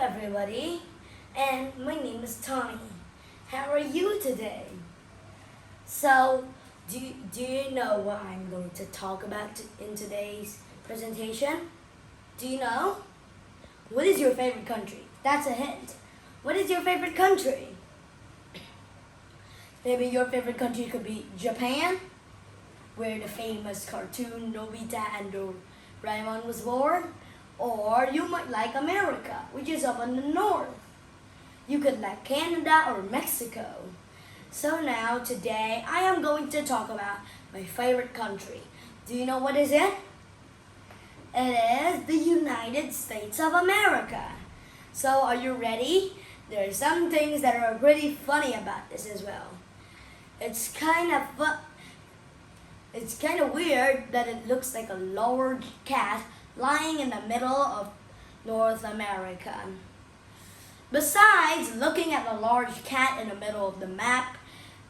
everybody, and my name is Tommy. How are you today? So, do you know what I'm going to talk about in today's presentation? Do you know? What is your favorite country? That's a hint. What is your favorite country? Maybe your favorite country could be Japan, where the famous cartoon Nobita and Doraemon was born. Or you might like America, which is up in the north. You could like Canada or Mexico. So now, today, I am going to talk about my favorite country. Do you know what is it? It is the United States of America. So are you ready? There are some things that are pretty funny about this as well. It's kind of weird that it looks like a large cat lying in the middle of North America. Besides looking at the large cat in the middle of the map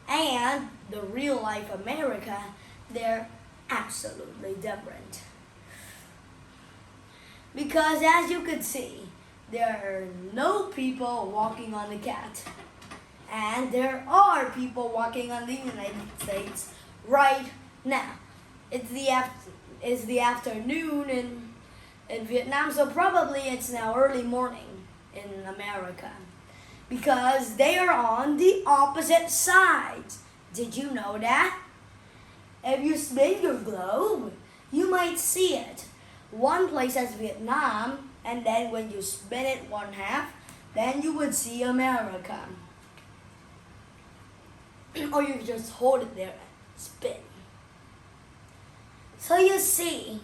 and the real life America, they're absolutely different. Because as you could see, there are no people walking on the cat. And there are people walking on the United States right now. It's the afternoon in Vietnam, so probably it's now early morning in America. Because they are on the opposite sides. Did you know that? If you spin your globe, you might see it. One place has Vietnam, and then when you spin it one half, then you would see America. Or you just hold it there and spin. So you see,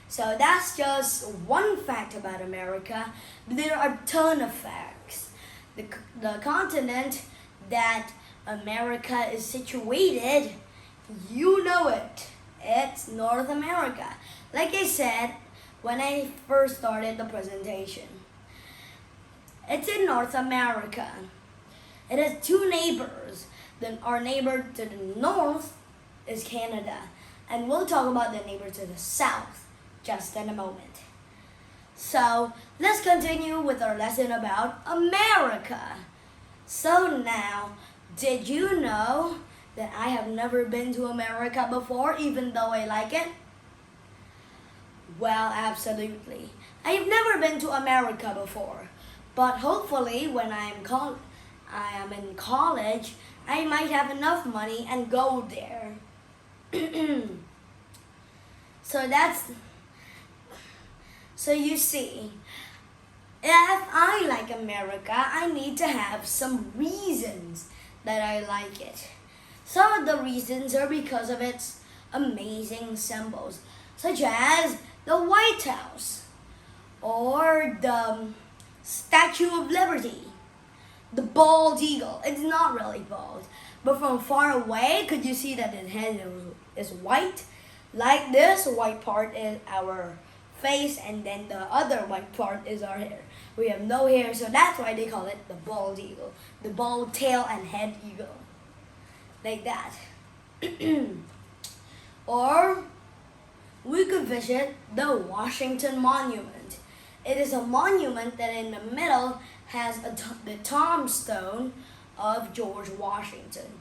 so that's just one fact about America. But there are a ton of facts. The continent that America is situated, you know it. It's North America. Like I said when I first started the presentation. It's in North America. It has two neighbors. Then our neighbor to the north is Canada. And we'll talk about the neighbor to the south just in a moment. So let's continue with our lesson about America. So now, did you know that I have never been to America before, even though I like it? Well, absolutely. I have never been to America before. But hopefully when I am in college, I might have enough money and go there. So you see, if I like America, I need to have some reasons that I like it. Some of the reasons are because of its amazing symbols, such as the White House, or the Statue of Liberty, the bald eagle. It's not really bald, but from far away, could you see that its head is white? Like this white part is our face, and then the other white part is our hair. We have no hair, so that's why they call it the bald eagle. The bald tail and head eagle. Like that. Or we could visit the Washington Monument. It is a monument that in the middle has the tombstone of George Washington.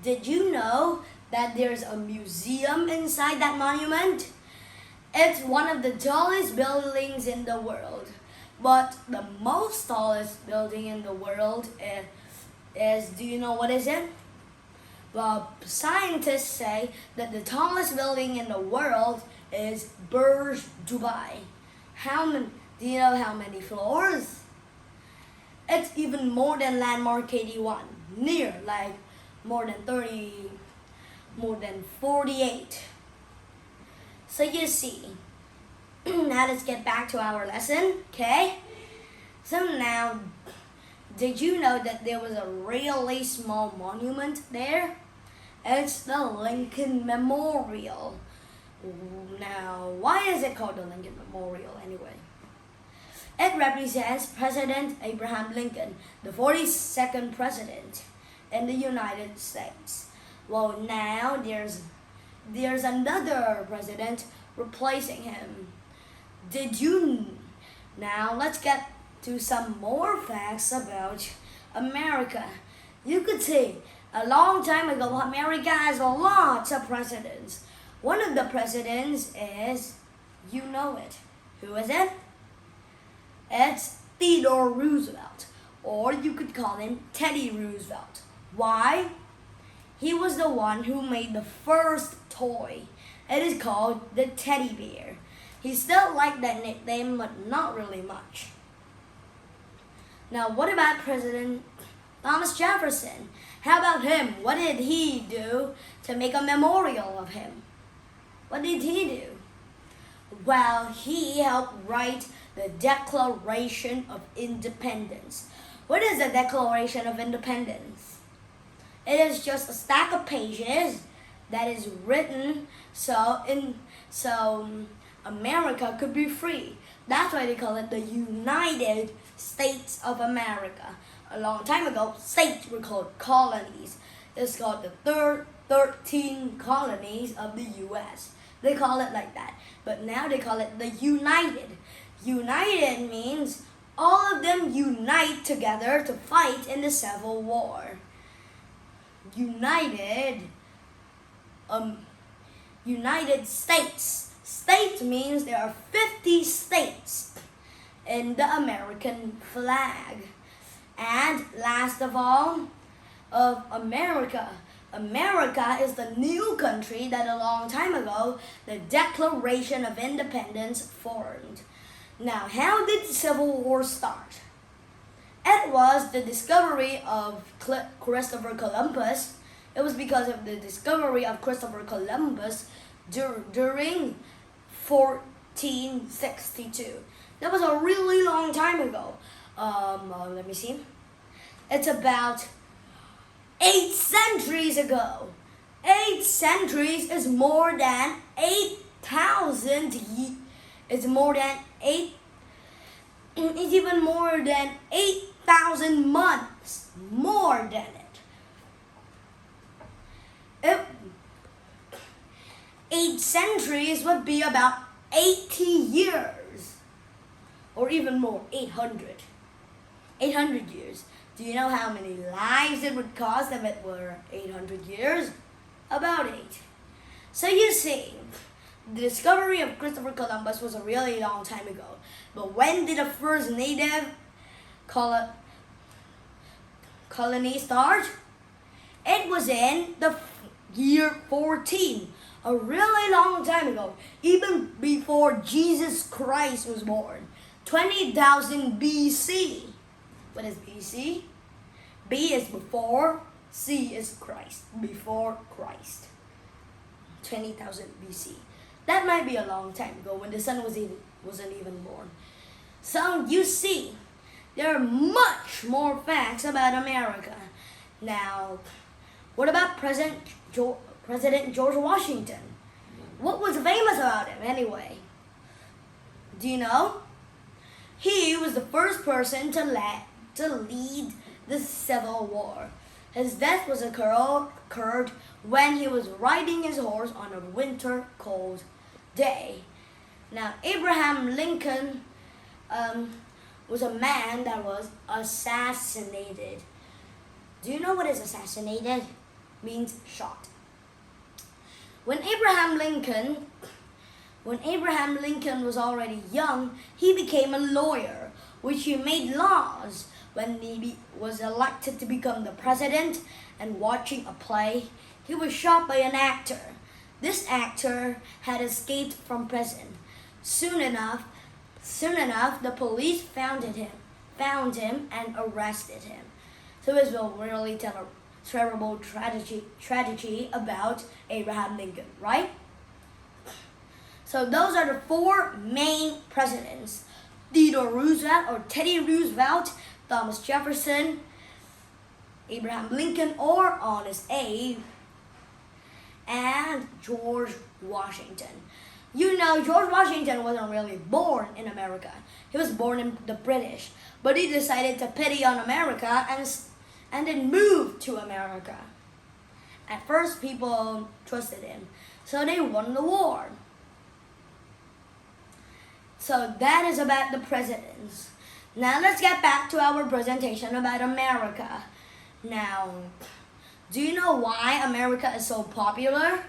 Did you know that there's a museum inside that monument? It's one of the tallest buildings in the world. But the most tallest building in the world is, do you know what is it? Well, scientists say that the tallest building in the world is Burj Dubai. Do you know how many floors? It's even more than Landmark 81, like more than 48. So you see, now let's get back to our lesson, okay? So now, did you know that there was a really small monument there? It's the Lincoln Memorial. Now, why is it called the Lincoln Memorial anyway? It represents President Abraham Lincoln, the 42nd president in the United States. Well, now there's another president replacing him. Did you Now let's get to some more facts about America. You could see a long time ago America has lots of presidents. One of the presidents is, you know it. Who is it? It's Theodore Roosevelt, or you could call him Teddy Roosevelt. Why? He was the one who made the first toy. It is called the teddy bear. He still liked that nickname, but not really much. Now, what about President Thomas Jefferson? How about him? What did he do to make a memorial of him? What did he do? Well, he helped write the Declaration of Independence. What is the Declaration of Independence? It is just a stack of pages that is written so America could be free. That's why they call it the United States of America. A long time ago, states were called colonies. It's called the 13 colonies of the U.S. They call it like that. But now they call it the United. United means all of them unite together to fight in the Civil War. United States. States means there are 50 states in the American flag. And last of all, of America. America is the new country that a long time ago the Declaration of Independence formed. Now, how did the Civil War start? It was the discovery of Christopher Columbus. It was because of the discovery of Christopher Columbus during 1462. That was a really long time ago. Let me see. It's about 8 centuries ago. 8 centuries is more than 8,000 years. It's more than 8. It's even more than 8,000 months. More than it. 8 centuries would be about 80 years. Or even more, 800. 800 years. Do you know how many lives it would cost if it were 800 years? About 8. So you see, the discovery of Christopher Columbus was a really long time ago. But when did the first native colony start? It was in the year 14. A really long time ago. Even before Jesus Christ was born. 20,000 BC. What is BC? B is before, C is Christ. Before Christ. 20,000 BC. That might be a long time ago when the sun wasn't even born. So you see, there are much more facts about America. Now, what about President George Washington? What was famous about him anyway? Do you know? He was the first person to lead the Civil War. His death was occurred when he was riding his horse on a winter cold day. Now, Abraham Lincoln was a man that was assassinated. Do you know what is assassinated? Means shot. When Abraham Lincoln was already young, he became a lawyer, which he made laws. When he was elected to become the president and watching a play, he was shot by an actor. This actor had escaped from prison. Soon enough, the police found him and arrested him. So this will really tell a terrible tragedy about Abraham Lincoln, right? So those are the 4 main presidents: Theodore Roosevelt or Teddy Roosevelt, Thomas Jefferson, Abraham Lincoln or Honest Abe, and George Washington. You know, George Washington wasn't really born in America. He was born in the British, but he decided to pity on America and then moved to America. At first, people trusted him, so they won the war. So that is about the presidents. Now let's get back to our presentation about America. Now, do you know why America is so popular?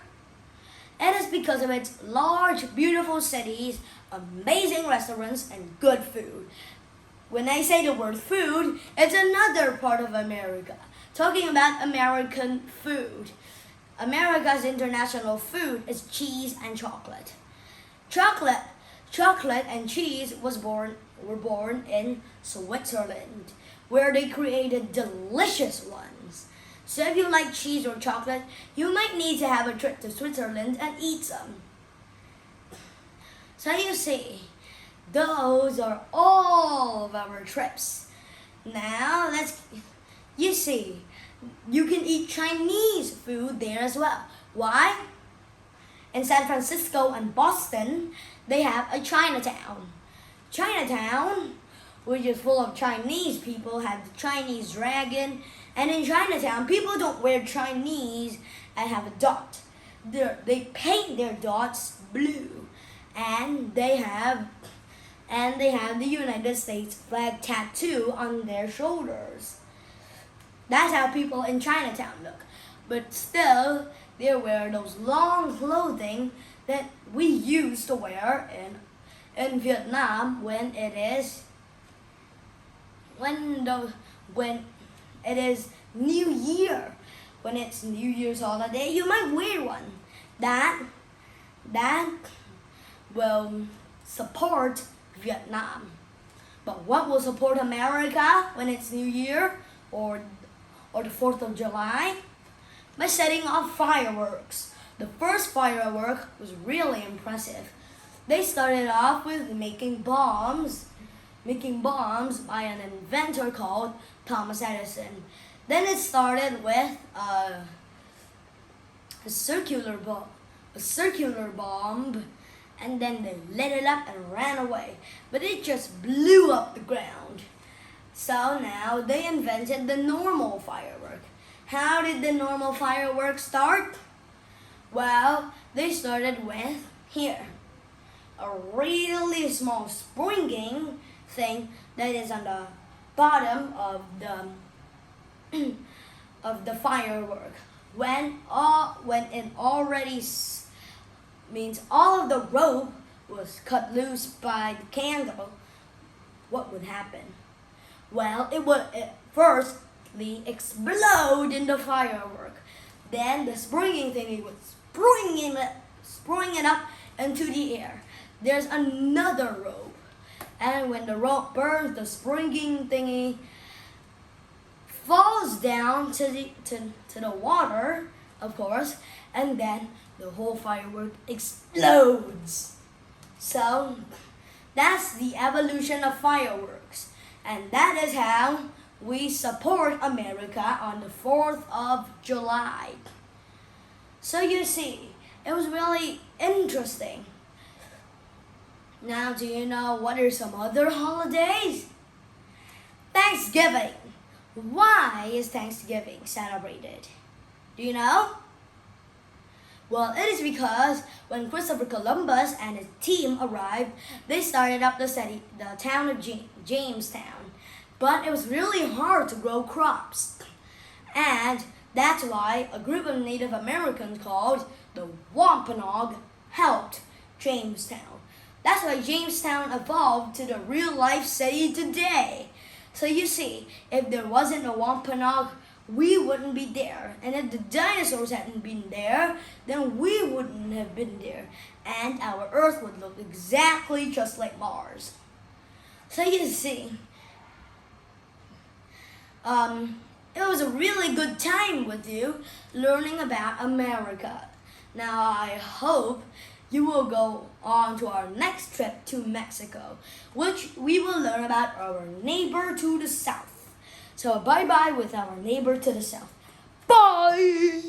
It is because of its large, beautiful cities, amazing restaurants, and good food. When I say the word food, it's another part of America. Talking about American food. America's international food is cheese and chocolate. Chocolate and cheese were born in Switzerland, where they created delicious ones. So if you like cheese or chocolate, you might need to have a trip to Switzerland and eat some. So you see, those are all of our trips. Now you see, you can eat Chinese food there as well. Why? In San Francisco and Boston, they have a Chinatown. Chinatown, which is full of Chinese people, have the Chinese dragon. And in Chinatown, people don't wear Chinese and have a dot. They paint their dots blue. And they have the United States flag tattoo on their shoulders. That's how people in Chinatown look. But still, they wear those long clothing that we used to wear in Vietnam when it is New Year. When it's New Year's holiday, you might wear one. That will support Vietnam. But what will support America when it's New Year or the 4th of July? By setting off fireworks. The first firework was really impressive. They started off with making bombs by an inventor called Thomas Edison. Then it started with a circular bomb, and then they lit it up and ran away. But it just blew up the ground. So now they invented the normal firework. How did the normal firework start? Well, they started with a really small springing thing that is on the bottom of the firework. When it already means all of the rope was cut loose by the candle, what would happen? Well, it would firstly explode in the firework. Then the springing thingy would spring it up into the air. There's another rope. And when the rope burns, the springing thingy falls down to the water, of course, and then the whole firework explodes. So that's the evolution of fireworks. And that is how we support America on the 4th of July. So you see, it was really interesting. Now, do you know what are some other holidays? Thanksgiving. Why is Thanksgiving celebrated? Do you know? Well, it is because when Christopher Columbus and his team arrived, they started up the town of Jamestown. But it was really hard to grow crops. And that's why a group of Native Americans called the Wampanoag helped Jamestown. That's why Jamestown evolved to the real-life city today. So you see, if there wasn't a Wampanoag, we wouldn't be there. And if the dinosaurs hadn't been there, then we wouldn't have been there. And our Earth would look exactly just like Mars. So you see, it was a really good time with you learning about America. Now I hope you will go on to our next trip to Mexico, which we will learn about our neighbor to the south. So bye-bye with our neighbor to the south. Bye!